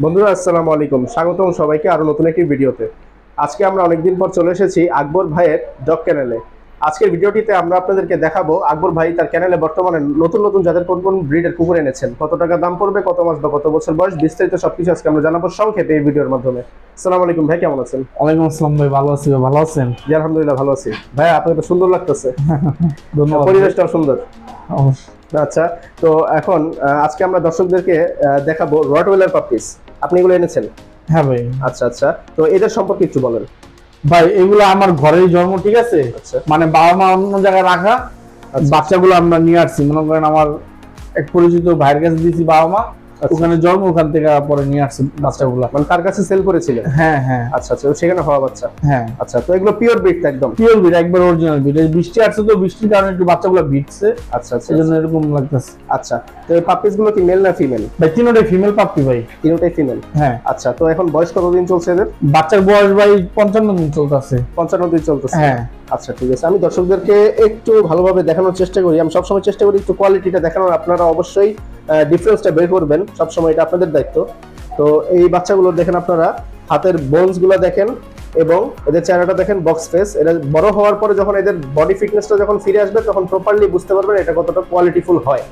বন্ধুরা আসসালামু আলাইকুম, স্বাগতম সবাইকে আরো নতুন একটি ভিডিওতে। আজকে আমরা অনেকদিন পর চলে এসেছি আকবর ভাইয়ের ডগ ক্যানেলে। আজকের ভিডিওটিতে আমরা আপনাদেরকে দেখাবো আকবর ভাই তার ক্যানেলে বর্তমানে নতুন নতুন জাতের কোন কোন ব্রিডের কুকুর এনেছেন, কত টাকা দাম পড়বে, কত মাস বা কত বছর বয়স, বিস্তারিত সবকিছু আজকে আমরা জানাবো সংক্ষেপে এই ভিডিওর মাধ্যমে। আসসালামু আলাইকুম ভাই, কেমন আছেন? ওয়ালাইকুম আসসালাম ভাই, ভালো আছি। ভালো আছেন? জি আলহামদুলিল্লাহ ভালো আছি। ভাই আপনাকে তো সুন্দর লাগতেছে, ধন্যবাদ। পরিবেশটাও সুন্দর। অবশ্যই। আচ্ছা, তো এখন আজকে আমরা দর্শকদেরকে দেখাবো রটওয়েলার পাপিস। আপনি এগুলো এনেছেন? হ্যাঁ ভাই। আচ্ছা আচ্ছা, তো এদের সম্পর্কে একটু বলেন। ভাই এগুলো আমার ঘরেই জন্ম, ঠিক আছে? আচ্ছা। মানে বাবা মা অন্য জায়গায় রাখা, বাচ্চাগুলো আমরা নিয়ে আসছি। মনে করেন আমার এক পরিচিত ভাইয়ের কাছে দিয়েছি, বাবা মা ওখানে জন্ম, ওখান থেকে পরে নিয়ে আসছি বাচ্চাগুলো। মানে তার কাছে সেল করেছিলেন? হ্যাঁ হ্যাঁ। আচ্ছা আচ্ছা, সেখানে হওয়া বাচ্চা। হ্যাঁ। আচ্ছা, তো এগুলো পিওর ব্রিড? একদম পিওর ব্রিড, একবার অরিজিনাল ব্রিড। বৃষ্টি আসছে তো, বৃষ্টির কারণে একটু বাচ্চাগুলো ভিজছে। আচ্ছা আচ্ছা, এই জন্য এরকম লাগতেছে। আচ্ছা, তো এই পাপিস গুলো কি মেল না ফিমেল? ভাই তিনটাই ফিমেল পাপ্পি ভাই। তিনটাই ফিমেল? হ্যাঁ। আচ্ছা, তো এখন বয়স কতদিন চলছে এদের? বাচ্চার বয়স ভাই 55 দিন চলতেছে। 55 দিন চলতেছে? হ্যাঁ। আচ্ছা ঠিক আছে, আমি দর্শকদেরকে একটু ভালোভাবে দেখানোর চেষ্টা করি। আমি সবসময় চেষ্টা করি একটু কোয়ালিটিটা দেখানোর, আপনারা অবশ্যই ডিফারেন্সটা বের করবেন সবসময়, এটা আপনাদের দায়িত্ব। তো এই বাচ্চাগুলো দেখেন, আপনারা হাতের বোনস গুলো দেখেন এবং এদের চেহারাটা দেখেন, বক্স ফেস। এটা বড় হওয়ার পরে যখন এদের বডি ফিটনেসটা যখন ফিরে আসবে তখন প্রপারলি বুঝতে পারবেন এটা কতটা কোয়ালিটিফুল হয়।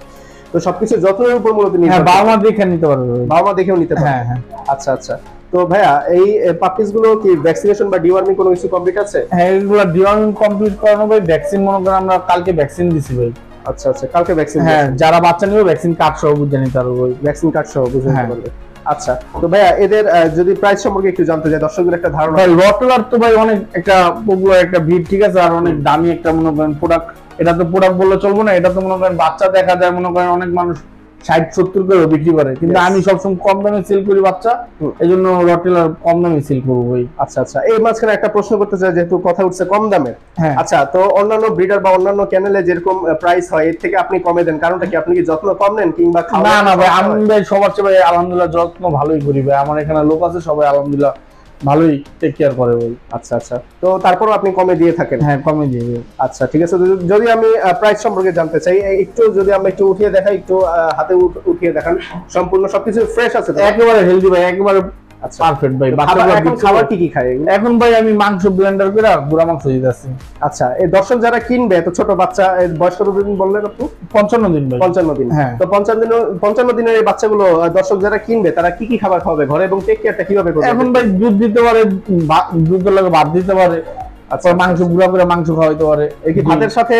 তো সবকিছু যত্নের উপর মূলত নির্ভর করে। বাবা মা দেখে নিতে পারবে, বাবা মা দেখেও নিতে পারবে। হ্যাঁ হ্যাঁ। আচ্ছা আচ্ছা, তো ভাইয়া এই পাপিস গুলো কি ভ্যাকসিনেশন বা ডিওয়ার্মিং কোনো কিছু কমপ্লিট আছে? হ্যাঁ, এগুলো ডিওয়ার্মিং কমপ্লিট করানো ভাই। ভ্যাকসিন মনে করেন আমরা কালকে ভ্যাকসিন দিছি ভাই। আচ্ছা আচ্ছা, কালকে ভ্যাকসিন? হ্যাঁ, যারা বাচ্চা নিবে ভ্যাকসিন কার্ড সহ বুঝে নিতে পারবে ভাই। ভ্যাকসিন কার্ড সহ বুঝে নিতে হ্যাঁ। পারবে। আচ্ছা, তো ভাইয়া এদের যদি প্রাইস সম্পর্কে একটু জানতে চাই, দর্শকদের একটা ধারণা। ভাই রটওয়েলার তো ভাই অনেক একটা পপুলার একটা ব্রিড, ঠিক আছে? আর অনেক দামি একটা মনে করেন প্রোডাক্ট। এটা তো প্রোডাক্ট বললে চলবে না, এটা তো মনে করেন বাচ্চা দেখা যায় মনে করেন অনেক মানুষ 60-70 করে বিক্রি করে, কিন্তু আমি সবসময় কম দামে সেল করি বাচ্চা। এই জন্য রটওয়েলার কম দামে সেল করবো ভাই। আচ্ছা আচ্ছা, এই মাঝখানে একটা প্রশ্ন করতে চাই, যেহেতু কথা উঠছে কম দামে। হ্যাঁ। আচ্ছা, তো অন্যান্য ব্রিডার বা অন্যান্য চ্যানেলে যেরকম প্রাইস হয় এর থেকে আপনি কমে দেন, কারণটা কি? আপনি কি যত্ন কম নেন কিংবা খাওয়া? না না ভাই, আমি ভাই সবার চেয়ে ভাই আলহামদুলিল্লাহ যত্ন ভালোই করি ভাই। আমার এখানে লোক আছে, সবাই আলহামদুলিল্লাহ ভালোই টেক কেয়ার করে ভাই। আচ্ছা আচ্ছা, তো তারপরও আপনি কমে দিয়ে থাকেন? হ্যাঁ, কমে দিয়ে ভাই। আচ্ছা ঠিক আছে, যদি আমি প্রাইস সম্পর্কে জানতে চাই, একটু যদি আমরা একটু উঠিয়ে দেখাই, একটু হাতে উঠিয়ে দেখান। সম্পূর্ণ সবকিছু ফ্রেশ আছে তো? একেবারে হেলদি ভাই, একেবারে পারফেক্ট ভাই। এখন খাবার কি কি খায়? এখন ভাই আমি মাংস ব্লেন্ডার করে গুঁড়া মাংস দিতেছি। আচ্ছা, এই দর্শক যারা কিনবে, এত ছোট বাচ্চা, এর বয়স কতদিন বললেন আপনি? 55 দিন ভাই। 55 দিন? হ্যাঁ। তো 55 দিনের এই বাচ্চাগুলো দর্শক যারা কিনবে তারা কি কি খাবার খাওয়াবে ঘরে, এবং টেক কেয়ারটা কিভাবে করবে? এখন ভাই দুধ দিতে পারে, দুধের লাগে ভাত দিতে পারে। আচ্ছা, মাংস গুঁড়া করে মাংস খাওয়াইতে পারে। এই কি ভাতের সাথে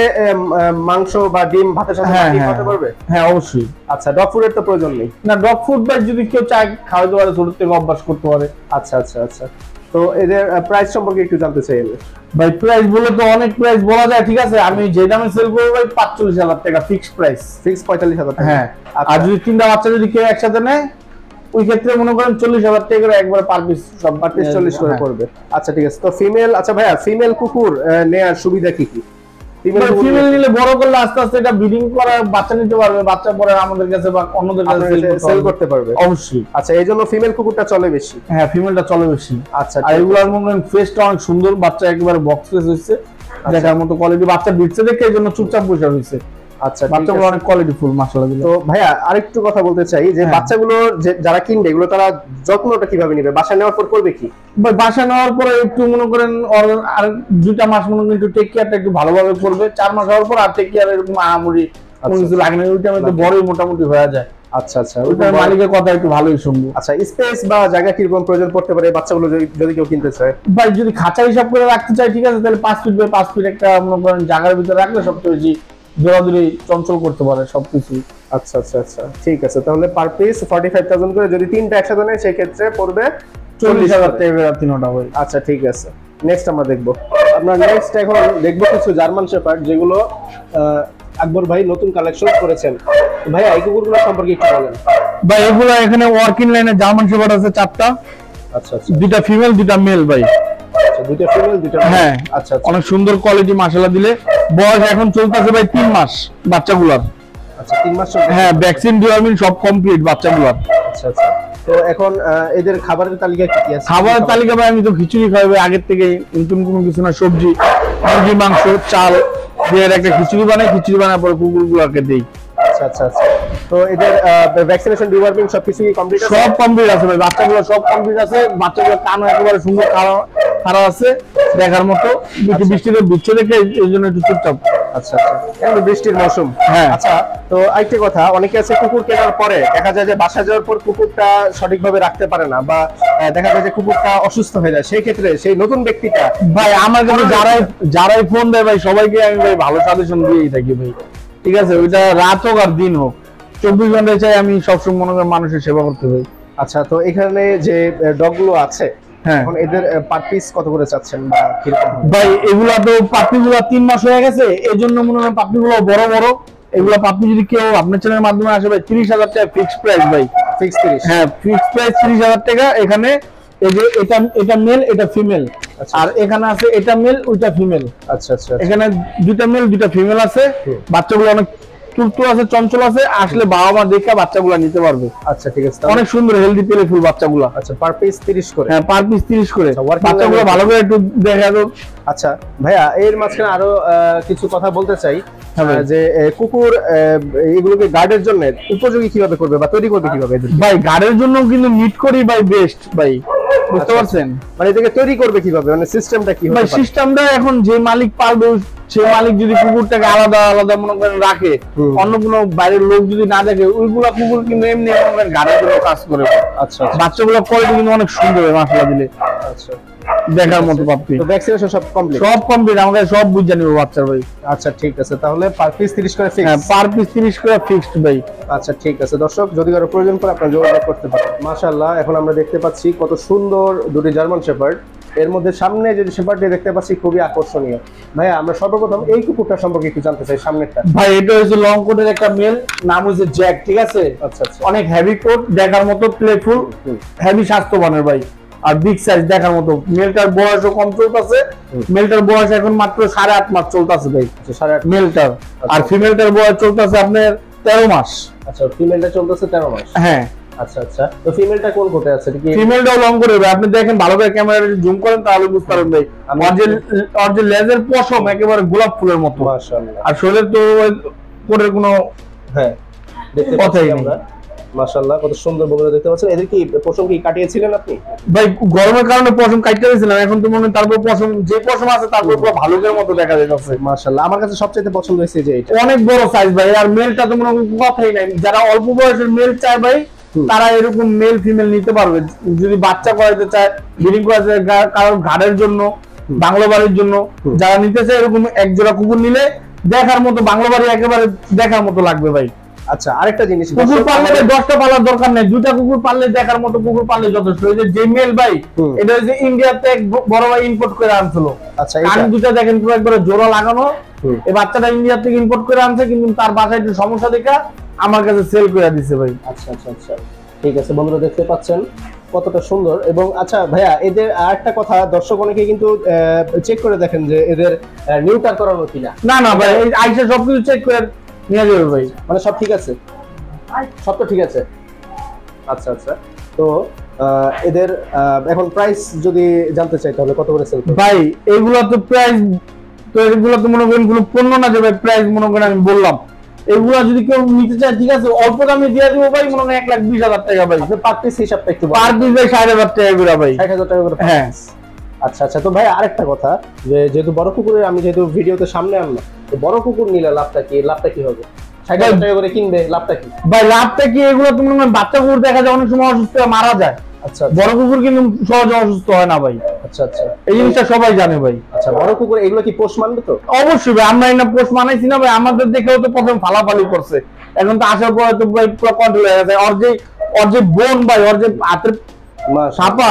মাংস বা ডিম ভাতের সাথে খাওয়াতে পারবে? হ্যাঁ অবশ্যই। আচ্ছা, ডগ ফুডের তো প্রয়োজন নেই? না, ডগ ফুড ভাই যদি কেউ চায় খাওয়াইতে পারে, ছোট থেকে অভ্যাস করতে পারে। আচ্ছা আচ্ছা আচ্ছা, তো এদের প্রাইস সম্পর্কে একটু জানতে চাই আমি। ভাই প্রাইস বলে তো অনেক প্রাইস বলা যায়, ঠিক আছে? আমি যে দামে সেল করবো ভাই 45,000 টাকা ফিক্সড প্রাইস। ফিক্স 45,000 টাকা? হ্যাঁ। আর যদি তিনটা বাচ্চা যদি কেউ একসাথে নেয়, ওই ক্ষেত্রে মনে করেন 40,000 টাকা করে একবার পার পিস, সব পার পিস 40 করে পড়বে। আচ্ছা ঠিক আছে, তো ফিমেল, আচ্ছা ভাইয়া ফিমেল কুকুর নেয়ার সুবিধা কি কি? ফিমেল নিলে বড় করলে আস্তে আস্তে এটা ব্রিডিং করা, বাচ্চা নিতে পারবে, বাচ্চা পরে আমাদের কাছে বা অন্যদের কাছে সেল করতে পারবে? অবশ্যই। আচ্ছা, এই জন্য ফিমেল কুকুরটা চলে বেশি? হ্যাঁ, ফিমেলটা চলে বেশি। আচ্ছা, আর এগুলোর মনে করেন ফেসটা অনেক সুন্দর, বাচ্চা একেবারে বক্স ফেস হইছে, দেখার মতো কোয়ালিটি। বাচ্চা বিটছে দেখে এই জন্য চুপচাপ বসে হইছে। আচ্ছা, বাচ্চাগুলো অনেক কোয়ালিটিফুল মাশাআল্লাহ। তো ভাইয়া আরেকটু কথা বলতে চাই, যে বাচ্চাগুলো যারা কিনবে এগুলো তারা যত্নটা কিভাবে নেবে? বাসায় নেওয়ার পর করবে কি? বাসা নেওয়ার পরে একটু মনে করেন আর 2টা মাস মনে করেন একটু টেক কেয়ারটা একটু ভালোভাবে করবে। 4 মাস হওয়ার পর আর টেক কেয়ার এরকম আহামরি কোনো কিছু লাগে না। ওইটা তো বড়ই মোটামুটি হয়ে যায়। আচ্ছা আচ্ছা, ওইটা মালিকের কথা একটু ভালোই শুনবো। আচ্ছা, স্পেস বা জায়গা কিরকম প্রয়োজন পড়তে পারে বাচ্চাগুলো যদি কেউ কিনতে চায়? ভাই যদি খাঁচা হিসাব করে রাখতে চাই, ঠিক আছে, তাহলে 5 ফিট বাই 5 ফিট একটা মনে করেন জায়গার ভিতরে রাখলে সবচেয়ে বেশি দৌড়াদৌড়ি চঞ্চল করতে পারে সবকিছু। আচ্ছা আচ্ছা আচ্ছা, ঠিক আছে, তাহলে পার পিস 45,000 করে। যদি তিনটা একসাথে নেয় সেই ক্ষেত্রে পড়বে 40,000 টাকা তিনটা ভাই। আচ্ছা ঠিক আছে, নেক্সট আমরা দেখবো। আমরা নেক্সট এখন দেখবো কিছু জার্মান শেপার্ড, যেগুলো আকবর ভাই নতুন কালেকশন করেছেন। ভাইয়া এই কুকুরগুলো সম্পর্কে একটু বলেন। ভাই এগুলো এখানে ওয়ার্কিং লাইনে জার্মান শেপার্ড আছে 4টা। আচ্ছা আচ্ছা, 2টা ফিমেল 2টা মেল ভাই। আচ্ছা, 2টা ফিমেল 2টা মেল? হ্যাঁ। আচ্ছা আচ্ছা, অনেক সুন্দর কোয়ালিটি মাশাআল্লাহ দিলে। বয়স এখন চলতেছে ভাই 3 মাস বাচ্চাগুলোর। আচ্ছা 3 মাস? হ্যাঁ, ভ্যাকসিন ডিওয়ার্মিং সব কমপ্লিট বাচ্চাগুলোর। আচ্ছা আচ্ছা, তো এখন এদের খাবারের তালিকা কি কি আছে? খাবারের তালিকা ভাই আমি তো খিচুড়ি খাওয়াই আগের থেকে, নতুন কোনো কিছু না। সবজি, মুরগি মাংস, চাল দিয়ে একটা খিচুড়ি বানাই, খিচুড়ি বানার পরে কুকুরগুলোকে দেই। আচ্ছা আচ্ছা আচ্ছা, তো এদের ভ্যাকসিনেশন ডিওয়ার্মিং সবকিছু কি কমপ্লিট আছে? সব কমপ্লিট আছে ভাই, বাচ্চাগুলো সব কমপ্লিট আছে, বাচ্চাগুলো কানও একেবারে সুন্দর খাড়া আছে দেখার মতো। বৃষ্টিতে ভিজছে দেখে এই জন্য একটু চুপচাপ। আচ্ছা আচ্ছা, এখন বৃষ্টির মৌসুম। হ্যাঁ। আচ্ছা, তো আরেকটা কথা, অনেকে আছে কুকুর কেনার পরে দেখা যায় যে বাসা যাওয়ার পর কুকুরটা সঠিকভাবে রাখতে পারে না, বা দেখা যায় যে কুকুরটা অসুস্থ হয়ে যায়, সেই ক্ষেত্রে সেই নতুন ব্যক্তিটা ভাই আমার কাছে যারাই ফোন দেয় ভাই সবাইকে আমি ভাই ভালো সাজেশন দিয়েই থাকি ভাই, ঠিক আছে? ওইটা রাত হোক আর দিন হোক, 24 ঘন্টায় চাই আমি সবসময় মনে করি মানুষের সেবা করতে ভাই। আচ্ছা, তো এখানে যে ডগগুলো আছে, হ্যাঁ, এখন এদের পার পিস কত করে চাচ্ছেন বা কিরকম? ভাই এগুলা তো পাপ্পিগুলা 3 মাস হয়ে গেছে, এই জন্য মনে হয় পাপ্পিগুলো বড় বড়। এগুলা পাপ্পি যদি কেউ আপনার চ্যানেলের মাধ্যমে আসে ভাই 30,000 টাকা ফিক্সড প্রাইস ভাই। ফিক্স 30? হ্যাঁ, ফিক্সড প্রাইস 30,000 টাকা। এখানে এই যে এটা মেল এটা ফিমেল, আর এখানে আছে এটা মেল ওইটা ফিমেল। আচ্ছা আচ্ছা, এখানে দুইটা মেল দুইটা ফিমেল আছে। বাচ্চাগুলো অনেক তুলতু আছে, চঞ্চল আছে, আসলে বাবা মা দেখে বাচ্চাগুলো নিতে পারবে। আচ্ছা ঠিক আছে, অনেক সুন্দর হেলদি পেলেফুল বাচ্চাগুলো। আচ্ছা, পার পিস 30 করে? হ্যাঁ, পার পিস 30 করে। working বাচ্চাগুলো level ভালো করে একটু দেখা দাও। আচ্ছা ভাইয়া, এর মাঝখানে আরো কিছু কথা বলতে চাই। হ্যাঁ ভাই। যে কুকুর এগুলোকে গার্ডের জন্য উপযোগী কিভাবে করবে বা তৈরি করবে কিভাবে এদের? ভাই গার্ডের জন্য কিন্তু নিট করি ভাই বেস্ট ভাই, বুঝতে আচ্ছা, পারছেন? মানে এটাকে তৈরি করবে কিভাবে, মানে সিস্টেমটা কি হবে? ভাই সিস্টেমটা এখন যে মালিক পালবে সেই মালিক যদি কুকুরটাকে আলাদা আলাদা মনে করেন রাখে, অন্য কোনো বাইরের লোক যদি না দেখে, ওইগুলা কুকুর কিন্তু এমনি মনে করেন গার্ডের জন্য কাজ করে। আচ্ছা, বাচ্চাগুলো কোয়ালিটি কিন্তু অনেক সুন্দর হয় মাশাআল্লাহ দিলে, আচ্ছা দেখার মতো পাপ্পি। তো ভ্যাকসিনেশন সব কমপ্লিট? সব কমপ্লিট, আমাদের সব বুঝ জানিব বাচ্চার ভাই। আচ্ছা ঠিক আছে, তাহলে পার পিস 30 করে ফিক্স? হ্যাঁ, পার পিস 30 করে ফিক্সড ভাই। আচ্ছা ঠিক আছে দর্শক, যদি কারো প্রয়োজন পড়ে আপনারা যোগাযোগ করতে পারেন। মাশাআল্লাহ, এখন আমরা দেখতে পাচ্ছি কত সুন্দর দুটি জার্মান শেপার্ড। এর মধ্যে সামনে যে শেপার্ডটি দেখতে পাচ্ছি খুবই আকর্ষণীয়। ভাইয়া, আমরা সর্বপ্রথম এই কুকুরটা সম্পর্কে একটু জানতে চাই, সামনেরটা। ভাই এটা হচ্ছে লং কোটের একটা মেল, নাম হচ্ছে জ্যাক, ঠিক আছে? আচ্ছা আচ্ছা, অনেক হেভি কোট, দেখার মতো প্লেফুল, হেভি স্বাস্থ্যবানের ভাই, আর বিগ সাইজ দেখার মতো। মেলটার বয়সও কম চলতেছে, মেলটার বয়স এখন মাত্র 8.5 মাস চলতেছে ভাই। আচ্ছা, 8.5 মেলটার। আর ফিমেলটার বয়স চলতেছে আপনার 13 মাস। আচ্ছা, ফিমেলটা চলতেছে 13 মাস? হ্যাঁ। আচ্ছা আচ্ছা, তো ফিমেলটা কোন কোটে আছে? ফিমেলটাও লং করে ভাই, আপনি দেখেন ভালো করে ক্যামেরা জুম করেন তাহলে বুঝতে পারবেন ভাই। আর যে লেজের পশম একেবারে গোলাপ ফুলের মতো। মাশাআল্লাহ। আর শরীরের তো কোটের কোনো হ্যাঁ দেখতে পাচ্ছি আমরা। মাশাআল্লাহ, কত সুন্দর বগুড়া দেখতে পাচ্ছেন। এদের কি পশম কি কাটিয়েছিলেন আপনি? ভাই গরমের কারণে পশম কাটতে দিয়েছিলাম, এখন তো মনে হয় তারপর পশম যে পশম আছে তারপর পুরো ভালুকের মতো দেখা যাচ্ছে। মাশাআল্লাহ, আমার কাছে সবচেয়ে পছন্দ হয়েছে যে এটা অনেক বড় সাইজ ভাই, আর মেলটা তো মনে হয় কথাই নাই। যারা অল্প বয়সের মেল চায় ভাই, তারা এরকম মেল ফিমেল নিতে পারবে। যদি বাচ্চা করাতে চায়, ব্রিডিং করাতে চায়, কারোর ঘাড়ের জন্য, বাংলো বাড়ির জন্য যারা নিতে চায়, এরকম এক জোড়া কুকুর নিলে দেখার মতো, বাংলো বাড়ি একেবারে দেখার মতো লাগবে ভাই। আচ্ছা, আরেকটা জিনিস, কুকুর পাললে 10টা পালার দরকার নেই, 2টা কুকুর পাললে দেখার মতো কুকুর পাললে যথেষ্ট। এই যে মেল ভাই, এটা হচ্ছে ইন্ডিয়াতে এক বড় ভাই ইম্পোর্ট করে আনছিল। আচ্ছা, কান দুটা দেখেন পুরো একবারে জোড়া লাগানো। এই বাচ্চাটা ইন্ডিয়া থেকে ইম্পোর্ট করে আনছে, কিন্তু তার বাসায় একটু সমস্যা দেখা আমার কাছে সেল করে দিছে ভাই। আচ্ছা আচ্ছা আচ্ছা, ঠিক আছে বন্ধুরা, দেখতে পাচ্ছেন কতটা সুন্দর। এবং আচ্ছা ভাইয়া, এদের আরেকটা কথা, দর্শক অনেকে কিন্তু চেক করে দেখেন যে এদের নিউটার করানো কিনা। না না ভাই, এই আইসা সবকিছু চেক করে নিয়ে যাবে ভাই, মানে সব ঠিক আছে? সব তো ঠিক আছে। আচ্ছা আচ্ছা, তো এদের এখন প্রাইস যদি জানতে চাই তাহলে কত করে সেল করবেন? ভাই এগুলো তো প্রাইস, তো এগুলো তো মনে করেন কোনো পণ্য না যে ভাই প্রাইস মনে করেন আমি বললাম। এগুলা যদি কেউ নিতে চায় ঠিক আছে, অল্প দামে দিয়ে দিব ভাই, মনে হয় 1,20,000 টাকা ভাই। পার পিস হিসাবটা একটু পার পিস ভাই 60,000 টাকা করে ভাই। 60,000 টাকা করে? হ্যাঁ। আচ্ছা আচ্ছা, তো ভাই আরেকটা কথা, যে যেহেতু বড় কুকুরের আমি যেহেতু ভিডিওতে সামনে আনলাম, তো বড় কুকুর নিলে লাভটা কি হবে? 60,000 টাকা করে কিনবে, লাভটা কি ভাই? লাভটা কি, এগুলো তো মনে হয় বাচ্চা কুকুর দেখা যায় অনেক সময় অসুস্থ হয়ে মারা যায়। আচ্ছা, বড় কুকুর কিন্তু সহজে অসুস্থ হয় না ভাই। আচ্ছা আচ্ছা, এই জিনিসটা সবাই জানে ভাই। আচ্ছা, বড় কুকুর এগুলো কি পোষ মানবে তো? অবশ্যই ভাই, আমরা এটা পোষ মানাইছি না ভাই, আমাদের দেখেও তো প্রথম ফালাফালি করছে, এখন তো আসার পরে তো ভাই পুরো কন্ট্রোল হয়ে গেছে। ওর যে বোন ভাই, ওর যে হাতের ছাপা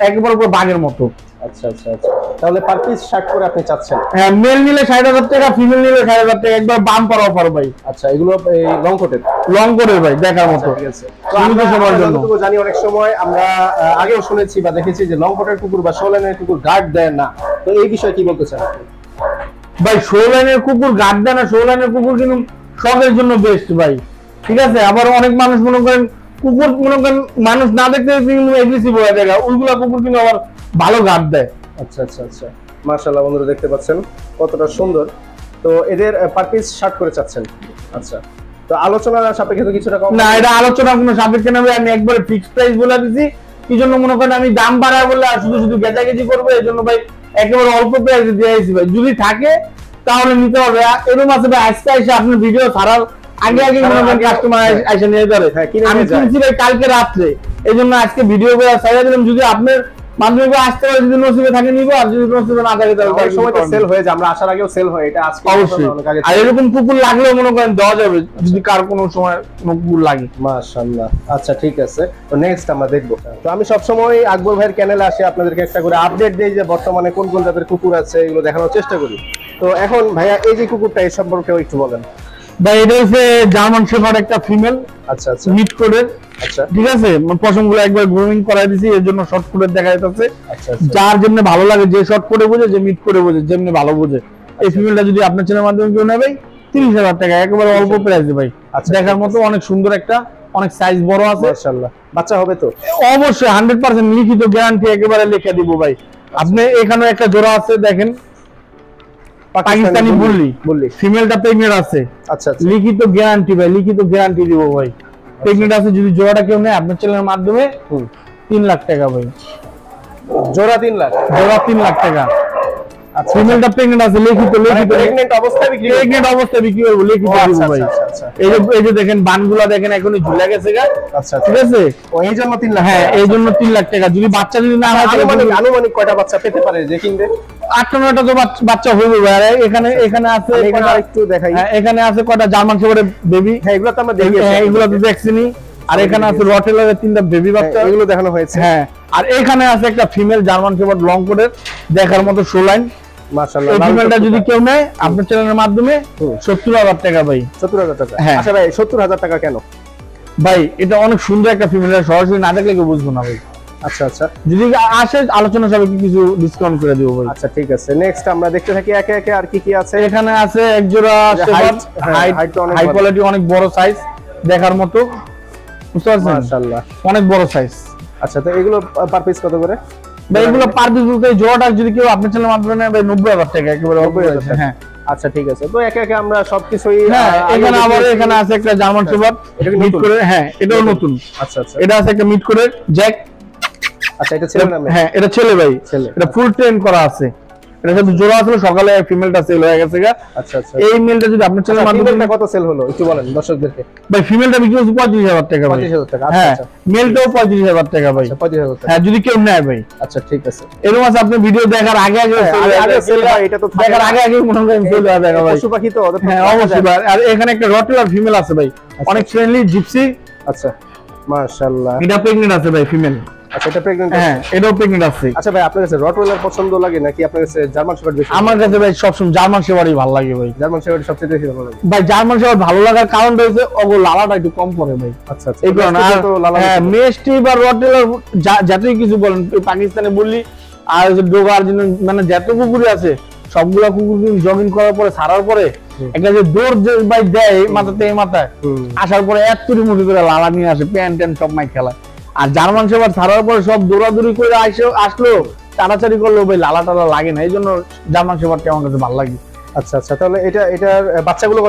একেবারে পুরো বাঘের মতো। আচ্ছা আচ্ছা আচ্ছা, তাহলে পার পিস 60 করে আপনি চাচ্ছেন? হ্যাঁ, মেল নিলে 60,000 টাকা, ফিমেল নিলে 60,000 টাকা, একবার বাম পার অফার ভাই। আচ্ছা, এগুলো এই লং কোটের? লং করে ভাই, দেখার মতো। ঠিক আছে, তো আমরা যতটুকু জানি, অনেক সময় আমরা আগেও শুনেছি বা দেখেছি যে লং কোটের কুকুর বা শো লাইনের কুকুর গার্ড দেয় না, তো এই বিষয়ে কি বলতে চান আপনি? ভাই শো লাইনের কুকুর গার্ড দেয় না, শো লাইনের কুকুর কিন্তু শখের জন্য বেস্ট ভাই, ঠিক আছে? আবার অনেক মানুষ মনে করেন কুকুর মনে করেন মানুষ না দেখতে কিন্তু এগ্রেসিভ হয়ে যায়, ওইগুলা কুকুর কিন্তু আবার ভালো গার্ড দেয়। আচ্ছা আচ্ছা আচ্ছা, মাশাআল্লাহ বন্ধুরা দেখতে পাচ্ছেন কতটা সুন্দর। তো এদের পার পিস 60 করে চাচ্ছেন? আচ্ছা, তো আলোচনা সাপেক্ষে তো কিছুটা কম না, এটা আলোচনা কোনো সাপেক্ষে না ভাই, আমি একবারে ফিক্সড প্রাইস বলে দিছি। কি জন্য মনে করেন আমি দাম বাড়ায় বলে আর শুধু শুধু গেজাগেজি করবো, এই জন্য ভাই একেবারে অল্প প্রাইসে দিয়ে দিয়েছি ভাই। যদি থাকে তাহলে নিতে হবে। এরকম আছে ভাই, আজকে এসে আপনার ভিডিও ছাড়ার আগে আগে মনে করেন কাস্টমার এসে নিয়ে যাবে। আমি কিনছি ভাই কালকে রাত্রে, এই জন্য আজকে ভিডিও করে ছাড়া দিলাম। যদি আপনার মাধ্যমিক আসতে পারে, যদি নসিবে থাকে নিব, আর যদি নসিবে না থাকে তাহলে অনেক সময় তো সেল হয়ে যায়, আমরা আসার আগেও সেল হয়, এটা আজকে অবশ্যই। অনেক আগে আর এরকম কুকুর লাগলেও মনে করেন দেওয়া যাবে যদি কার কোনো সময় কোনো কুকুর লাগে। মাশাআল্লাহ। আচ্ছা ঠিক আছে, তো নেক্সট আমরা দেখবো। তো আমি সবসময় আকবর ভাইয়ের চ্যানেলে আসি, আপনাদেরকে একটা করে আপডেট দিই যে বর্তমানে কোন কোন জাতের কুকুর আছে, এগুলো দেখানোর চেষ্টা করি। তো এখন ভাইয়া এই যে কুকুরটা, এই সম্পর্কে একটু বলেন। ভাই এটা হচ্ছে জার্মান শেফার্ড, একটা ফিমেল, আচ্ছা আচ্ছা মিড কোডের। আচ্ছা ঠিক আছে, পশমগুলো একবার গ্রুমিং করাই দিছি, এর জন্য শর্ট কোডের দেখা যাচ্ছে। আচ্ছা আচ্ছা যার যেমনি ভালো লাগে, যে শর্ট কোডে বোঝে, যে মিড কোডে বোঝে, যেমনি ভালো বোঝে। এই ফিমেলটা যদি আপনার চ্যানেলের মাধ্যমে কেউ নেবে 30,000 টাকা, একেবারে অল্প প্রাইসে ভাই। আচ্ছা, দেখার মতো অনেক সুন্দর, একটা অনেক সাইজ বড় আছে। মাশাআল্লাহ। বাচ্চা হবে তো? অবশ্যই 100% লিখিত গ্যারান্টি একেবারে লিখে দিব ভাই। আপনি এখানে একটা জোড়া আছে দেখেন, পাকিস্তানি বুল্লি, ফিমেলটা প্রেগনেন্ট আছে। আচ্ছা আচ্ছা লিখিত গ্যারান্টি ভাই, লিখিত গ্যারান্টি দিব ভাই। প্রেগনেন্ট আছে, যদি জোড়াটা কেউ নেয় আপনার চ্যানেলের মাধ্যমে 3 লাখ টাকা ভাই। জোড়া 3 লাখ? জোড়া 3 লাখ টাকা। আচ্ছা, ফিমেলটা প্রেগনেন্ট আছে, লিখিত প্রেগনেন্ট অবস্থায় বিক্রি? প্রেগনেন্ট অবস্থায় বিক্রি করব, লিখিত দিব ভাই। এই যে দেখেন বানগুলা দেখেন এখনই ঝুলে গেছে গা। আচ্ছা ঠিক আছে, এই জন্য 3 লাখ? হ্যাঁ, এই জন্য 3 লাখ টাকা। যদি বাচ্চা যদি না হয়, আনুমানিক কয়টা বাচ্চা পেতে পারে যে কিনবে? 8-9টা তো বাচ্চা হইবে ভাই। এখানে আছে একটু দেখাই। হ্যাঁ, এখানে আছে কয়টা জার্মান শেফার্ডের বেবি। হ্যাঁ, এগুলো তো আমরা দেখি, এগুলো তো দেখছিনি। আর এখানে আছে রটেলারের 3টা বেবি বাচ্চা, এগুলো দেখানো হয়েছে। হ্যাঁ, আর এখানে আছে একটা ফিমেল জার্মান শেফার্ড লং কোটের, দেখার মতো 16 লাইন। মাশাআল্লাহ। এই ফিমেলটা যদি কেউ নেয় আপনার চ্যানেলের মাধ্যমে 70,000 টাকা ভাই। 70,000 টাকা? হ্যাঁ। আচ্ছা ভাই, 70,000 টাকা কেন ভাই? এটা অনেক সুন্দর একটা ফিমেল, সরাসরি না দেখলে কেউ বুঝবো না ভাই। আচ্ছা আচ্ছা যদি আসে আলোচনা সবাই কিছু ডিসকাউন্ট করে দিব ভাই। আচ্ছা ঠিক আছে, নেক্সট আমরা দেখতে থাকি একে একে আর কি কি আছে। এখানে আছে এক জোড়া হাই কোয়ালিটি, অনেক বড় সাইজ, দেখার মতো, বুঝতে পারছেন? মাশাআল্লাহ, অনেক বড় সাইজ। আচ্ছা, তো এগুলো পার পিস কত করে ভাই? এগুলো পার পিস বলতে জোড়াটা যদি কেউ আপনার চ্যানেলের মাধ্যমে নেয় ভাই 90,000 টাকা, একেবারে 90,000 টাকা? হ্যাঁ। আচ্ছা ঠিক আছে, তো একে একে আমরা সবকিছুই। হ্যাঁ, এখানে আবার এখানে আছে একটা জার্মান শেফার্ড মিড করে। হ্যাঁ, এটাও নতুন। আচ্ছা আচ্ছা এটা আছে একটা মিড করে জ্যাক। আচ্ছা, এটা ছেলে নামে? হ্যাঁ, এটা ছেলে ভাই। ছেলে। এটা ফুল ট্রেন করা আছে। এটা সাথে জোড়া আছে, সকালে ফিমেলটা সেল হয়ে গেছে গা। আচ্ছা আচ্ছা, এই মেলটা যদি আপনার চ্যানেলের মাধ্যমে ফিমেলটা কত সেল হলো একটু বলেন দর্শকদেরকে। ভাই ফিমেলটা বিক্রি হচ্ছে 35,000 টাকা ভাই। 35,000 টাকা? আচ্ছা হ্যাঁ, আচ্ছা, মেলটাও 35,000 টাকা ভাই। 35,000 টাকা? হ্যাঁ, যদি কেউ নেয় ভাই। আচ্ছা ঠিক আছে, এরকম আছে আপনি ভিডিও দেখার আগে আগে আগে সেল হয়, এটা তো দেখার আগে আগে মনে করেন সেল হয়ে দেখা ভাই। পশু পাখি তো ওদের তো হ্যাঁ, অবশ্যই ভাই। আর এখানে একটা রটলার ফিমেল আছে ভাই, অনেক ফ্রেন্ডলি জিপসি। আচ্ছা মাশাআল্লাহ, এটা প্রেগন্যান্ট আছে ভাই, ফিমেল। আচ্ছা, এটা প্রেগন্যান্ট? হ্যাঁ, এটাও প্রেগন্যান্ট আছে। আচ্ছা ভাই, আপনার কাছে রটওয়েলার পছন্দ লাগে নাকি আপনার কাছে জার্মান শেফার্ড বেশি? আমার কাছে ভাই সবসময় জার্মান শেফার্ডই ভালো লাগে ভাই। জার্মান শেফার্ড সবচেয়ে বেশি ভালো লাগে ভাই জার্মান শেফার্ড ভালো লাগার কারণটা হচ্ছে ওগুলো লালাটা একটু কম পড়ে ভাই। আচ্ছা আচ্ছা, এই কারণে। তো লালা হ্যাঁ, মেস্টি বা রটেলার যতই কিছু বলেন, পাকিস্তানে বললি আর ডোগার মানে যত কুকুরই আছে সবগুলা কুকুর জগিং করার পরে ছাড়ার পরে একটা যে দৌড় যে ভাই দেয় মাথাতে এই মাথায়, আসার পরে এতটুকু মুঠি করে লালা নিয়ে আসে, প্যান্ট ট্যান্ট সব মাই খেলা। আর জার্মান শেফার্ড ছাড়ার পরে সব দৌড়াদৌড়ি করে আসলো, টানাচাড়ি করলো ভাই, লালা টালা লাগে না। এই জন্য জার্মান শেফার্ডটা আমার কাছে ভালো লাগে। আচ্ছা আচ্ছা, তাহলে এটার বাচ্চাগুলো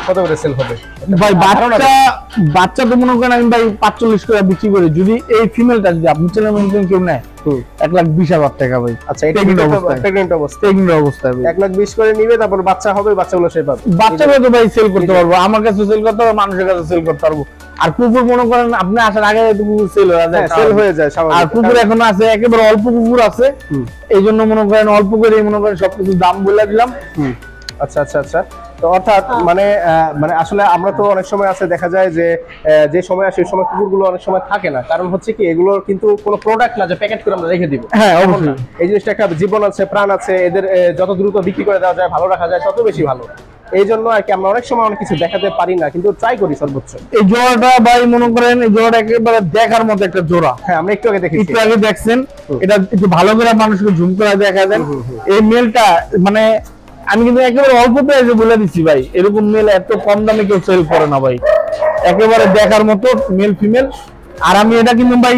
কত করে সেল হবে ভাই? বাচ্চা তো মনে করেন আমি ভাই 45 করে বিক্রি করি। যদি এই ফিমেলটা যদি আপনি চ্যানেলের মধ্যে কেউ নেয় 1,20,000 টাকা ভাই। আচ্ছা, এটা প্রেগন্যান্ট অবস্থায় 1,20,000 করে নিবে, তারপর বাচ্চা হবে, বাচ্চাগুলো সে পাবে। বাচ্চাগুলো তো ভাই সেল করতে পারবো, আমার কাছে সেল করতে পারবো, মানুষের কাছে সেল করতে পারবো। আর কুকুর মনে করেন আপনি আসার আগে কুকুর সেল হয়ে যায়, আর কুকুর এখন আছে একেবারে অল্প কুকুর আছে, এই জন্য মনে করেন অল্প করে মনে করেন সবকিছু দাম বলে দিলাম। আচ্ছা আচ্ছা আচ্ছা, তো অর্থাৎ মানে আসলে আমরা তো অনেক সময় আছে দেখা যায় যে সময় আসে সেই সময় কুকুরগুলো অনেক সময় থাকে না, কারণ হচ্ছে কি এগুলোর কিন্তু কোনো প্রোডাক্ট না যে প্যাকেট করে আমরা রেখে দিব। হ্যাঁ, অবশ্যই। এই জিনিসটা একটা জীবন আছে, প্রাণ আছে, এদের যত দ্রুত বিক্রি করে দেওয়া যায়, ভালো রাখা যায়, তত বেশি ভালো। এই জন্য আর কি আমরা অনেক সময় অনেক কিছু দেখাতে পারি না, কিন্তু ট্রাই করি সর্বোচ্চ। এই জোড়াটা ভাই মনে করেন এই জোড়াটা একেবারে দেখার মতো একটা জোড়া। হ্যাঁ, আমরা একটু আগে দেখেছি, একটু আগে দেখছেন। এটা একটু ভালো করে মানুষকে ঝুম করে দেখা দেন। এই মেলটা মানে আমি কিন্তু একেবারে অল্প প্রাইসে বলে দিচ্ছি ভাই, এরকম মেল এত কম দামে কেউ সেল করে না ভাই। একেবারে দেখার মতো মেল ফিমেল। আর আমি এটা কিন্তু ভাই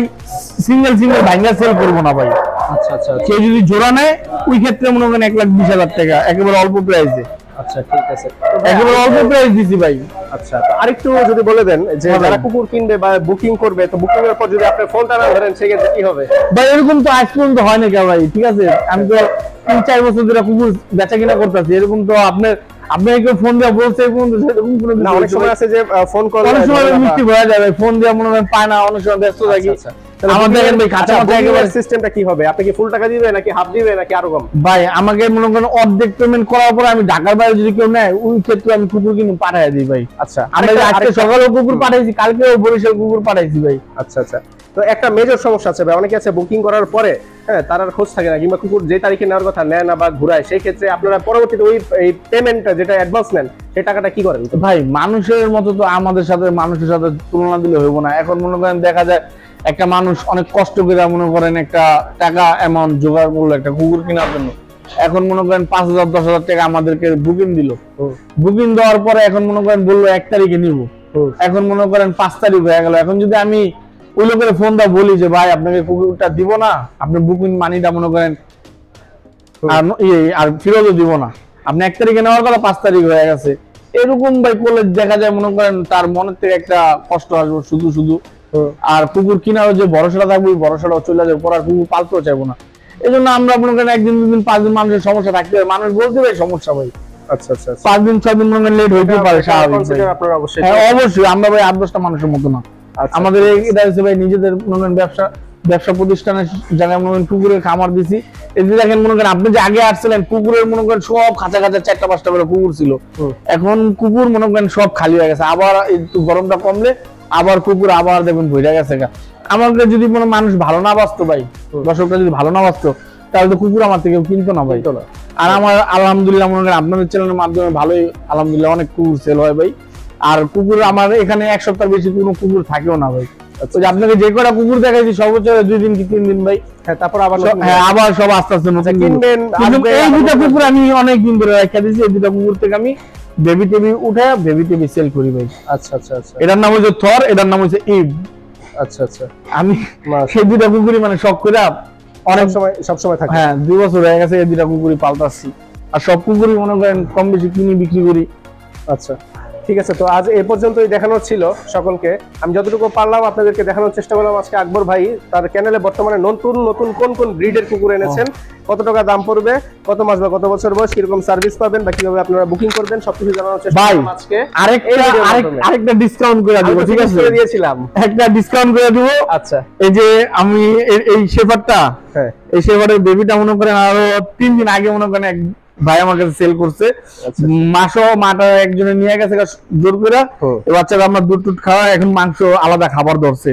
সিঙ্গেল ভাঙ্গা সেল করবো না ভাই। আচ্ছা আচ্ছা, কেউ যদি জোড়া নেয় ওই ক্ষেত্রে মনে করেন 1,20,000 টাকা, একেবারে অল্প প্রাইসে। আচ্ছা ঠিক আছে। একেবারে অল্প প্রাইস দিছি ভাই। আচ্ছা, তো আরেকটু যদি বলে দেন যে যারা কুকুর কিনবে বা বুকিং করবে, তো বুকিং এর পর যদি আপনি ফোনটা না ধরেন সেক্ষেত্রে কি হবে? ভাই এরকম তো আজ পর্যন্ত হয় না ভাই, ঠিক আছে? আমি তো 3-4 বছর ধরে কুকুর বেচা কিনা করতেছি, এরকম তো আপনাকে ফোন দেওয়া বলছে এরকম কোনো না, অনেক সময় আছে যে ফোন কল, অনেক সময় মিষ্টি হয়ে যাবে, ফোন দেওয়া মনে হয় পায় না, অনেক সময় ব্যস্ত থাকি। আমাদের ভাই কাঁচামাচা একেবারে সিস্টেমটা কি হবে? আপনি কি ফুল টাকা দিবে নাকি হাফ দিবে নাকি আরো কম? ভাই আমাকে মনে করেন অর্ধেক পেমেন্ট করার পর আমি ঢাকার বাইরে যদি কেউ নেয় ওই ক্ষেত্রে আমি কুকুর কিনে পাঠিয়ে দিই ভাই। আচ্ছা, আমি আজকে সকালেও কুকুর পাঠাইছি, কালকেও বরিশাল কুকুর পাঠাইছি ভাই। আচ্ছা আচ্ছা। তো একটা মেজর সমস্যা আছে ভাই, অনেকে আছে বুকিং করার পরে হ্যাঁ তার আর খোঁজ থাকে না, কিংবা কুকুর যে তারিখে নেওয়ার কথা নেয় না বা ঘুরায়, সেই ক্ষেত্রে আপনারা পরবর্তীতে ওই এই পেমেন্টটা যেটা অ্যাডভান্স নেন সেই টাকাটা কি করেন? ভাই মানুষের মতো তো মানুষের সাথে তুলনা দিলে হইব না। এখন মনে করেন দেখা যায় একটা মানুষ অনেক কষ্ট করে মনে করেন একটা টাকা অ্যামাউন্ট জোগাড় করলো একটা কুকুর কেনার জন্য, এখন মনে করেন 5,000-10,000 টাকা আমাদেরকে বুকিং দিল, বুকিং দেওয়ার পরে এখন মনে করেন বললো 1 তারিখে নিব, এখন মনে করেন 5 তারিখ হয়ে গেল। এখন যদি আমি ওই লোকের ফোন দা বলি যে ভাই আপনাকে কুকুরটা দিব না, আপনি বুকিং মানিটা মনে করেন আর ফেরতও দিব না, আপনি 1 তারিখে নেওয়ার কথা 5 তারিখ হয়ে গেছে, এরকম ভাই করলে দেখা যায় মনে করেন তার মনের থেকে একটা কষ্ট আসবে শুধু শুধু। আর কুকুর কিনারও যে ভরসাটা থাকবে ওই ভরসাটাও চলে যাবে, পর আর কুকুর পালতেও চাইবো না। এই জন্য আমরা মনে করেন 1 দিন 2 দিন 5 দিন মানুষের সমস্যা থাকতে পারে, মানুষ বলতে ভাই সমস্যা ভাই। আচ্ছা আচ্ছা। 5 দিন 6 দিন মনে করেন লেট হইতে পারে, স্বাভাবিক। আপনারা অবশ্যই হ্যাঁ অবশ্যই, আমরা ভাই 8-10টা মানুষের মতো না। আমাদের এটা হচ্ছে ভাই নিজেদের মনে করেন ব্যবসা প্রতিষ্ঠানের জায়গায় মনে করেন কুকুরের খামার দিছি। এই যে দেখেন মনে করেন আপনি যে আগে আসছিলেন কুকুরের মনে করেন সব খাঁচা 4টা 5টা করে কুকুর ছিল, এখন কুকুর মনে করেন সব খালি হয়ে গেছে। আবার একটু গরমটা কমলে আবার কুকুর আবার দেখবেন ভরে গেছে। আমাকে যদি কোনো মানুষ ভালো না বাঁচতো ভাই, দর্শকরা যদি ভালো না বাঁচতো তাহলে তো কুকুর আমার থেকে কিনতো না ভাই। আর আমার আলহামদুলিল্লাহ মনে করেন আপনাদের চ্যানেলের মাধ্যমে ভালোই আলহামদুলিল্লাহ অনেক কুকুর সেল হয় ভাই। আর কুকুর আমার এখানে 1 সপ্তাহ বেশি কোনো কুকুর থাকেও না ভাই। আপনাকে যে কটা কুকুর দেখাইছি সর্বোচ্চ 2 দিন কি 3 দিন ভাই, তারপর আবার আবার সব আস্তে আস্তে নতুন কিনবেন। এই 2টা কুকুর আমি অনেক দিন ধরে রেখে দিয়েছি, এই 2টা কুকুর থেকে আমি বেবি টেবি উঠে বেবি টেবি সেল করি ভাই। আচ্ছা আচ্ছা আচ্ছা। এটার নাম হচ্ছে থর, এটার নাম হচ্ছে ইভ। আচ্ছা আচ্ছা। আমি সেই 2টা কুকুরই মানে শখ করে অনেক সময় সব সময় থাকে। হ্যাঁ 2 বছর হয়ে গেছে এই 2টা কুকুরই পালতাছি, আর সব কুকুরই মনে করেন কম বেশি কিনে বিক্রি করি। আচ্ছা ঠিক আছে। তো আজ এ পর্যন্তই দেখানোর ছিল সকলকে, আমি যতটুকু পারলাম আপনাদেরকে দেখানোর চেষ্টা করলাম। আজকে আকবর ভাই তার চ্যানেলে বর্তমানে নতুন নতুন কোন কোন ব্রিডের কুকুর এনেছেন, কত টাকা দাম পড়বে, কত মাস বা কত বছর বয়স, কিরকম সার্ভিস পাবেন বা কিভাবে আপনারা বুকিং করবেন সবকিছু জানানোর চেষ্টা করলাম আজকে। আরেকটা ডিসকাউন্ট করে দিব, ঠিক আছে? দিয়েছিলাম একটা ডিসকাউন্ট করে দিব। আচ্ছা, এই যে আমি এই শেফারটা, হ্যাঁ এই শেফারের বেবিটা মনে করেন আরো 3 দিন আগে মনে করেন এক ভাই আমার কাছে সেল করছে, মাটা একজনে নিয়ে গেছে জোর করে। এই বাচ্চারা আমার দুধ টুট খাওয়া, এখন মাংস আলাদা খাবার ধরছে।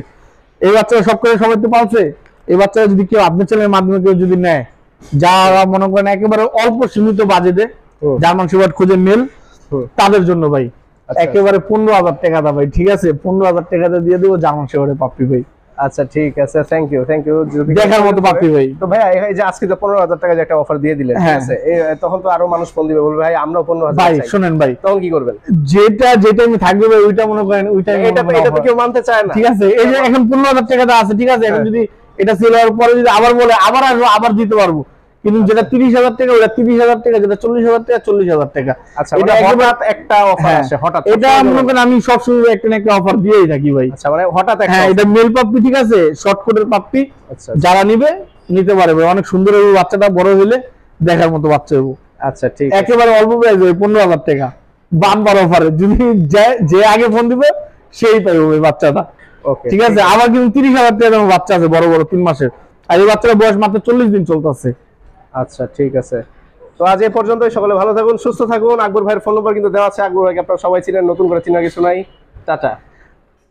এই বাচ্চারা সব করে সবাই তো পালছে। এই বাচ্চারা যদি কেউ আপনার চ্যানেলের মাধ্যমে কেউ যদি নেয়, যারা মনে করেন একেবারে অল্প সীমিত বাজেটে জার্মান শেফার্ড খুঁজে মেল, তাদের জন্য ভাই একেবারে 15,000 টাকা দা ভাই, ঠিক আছে? 15,000 টাকাতে দিয়ে দেবো জার্মান শেফার্ডের পাপ্পি ভাই। আচ্ছা ঠিক আছে, থ্যাংক ইউ দেখার মতো পাপ্পি ভাই। তো ভাই এই যে আজকে তো 15,000 টাকা যে একটা অফার দিয়ে দিলেন, ঠিক আছে, তখন তো আরো মানুষ ফোন দিবে, বলবে ভাই আমরাও 15,000 ভাই শুনেন ভাই, তখন কি করবেন? যেটা আমি থাকবে ভাই ওইটা মনে করেন এটা তো কেউ মানতে চায় না, ঠিক আছে? এই যে এখন 15,000 টাকাটা আছে, ঠিক আছে, এখন যদি এটা সেল হওয়ার পরে যদি আবার বলে আবার আসবো আবার দিতে পারবো, কিন্তু যেটা 30,000 টাকা ওটা 30,000 টাকা, যেটা 40,000 টাকা 40,000 টাকা। আচ্ছা, এটা হঠাৎ একটা অফার আসে, হঠাৎ এটা মনে করেন আমি সবসময় একটা না একটা অফার দিয়েই থাকি ভাই। আচ্ছা, মানে হঠাৎ একটা, হ্যাঁ এটা মেল পাপ্পি, ঠিক আছে, শর্টকাটের পাপ্পি। আচ্ছা, যারা নিতে পারে ভাই, অনেক সুন্দর হবে বাচ্চাটা, বড় হলে দেখার মতো বাচ্চা হবে। আচ্ছা ঠিক, একেবারে অল্প প্রাইস হবে 15,000 টাকা বাম্পার অফারে, যদি যে আগে ফোন দিবে সেই পাইবে ওই বাচ্চাটা। ওকে ঠিক আছে, আবার কিন্তু 30,000 টাকা দামের বাচ্চা আছে বড় বড় 3 মাসের, আর এই বাচ্চাটার বয়স মাত্র 40 দিন চলতেছে। আচ্ছা ঠিক আছে। তো আজ এই পর্যন্তই, সকলে ভালো থাকুন, সুস্থ থাকুন। আকবর ভাইয়ের ফোন নাম্বার কিন্তু দেওয়া আছে, আকবর ভাইকে আপনারা সবাই চিনেন, নতুন করে চিনার কিছু নাই। টাটা।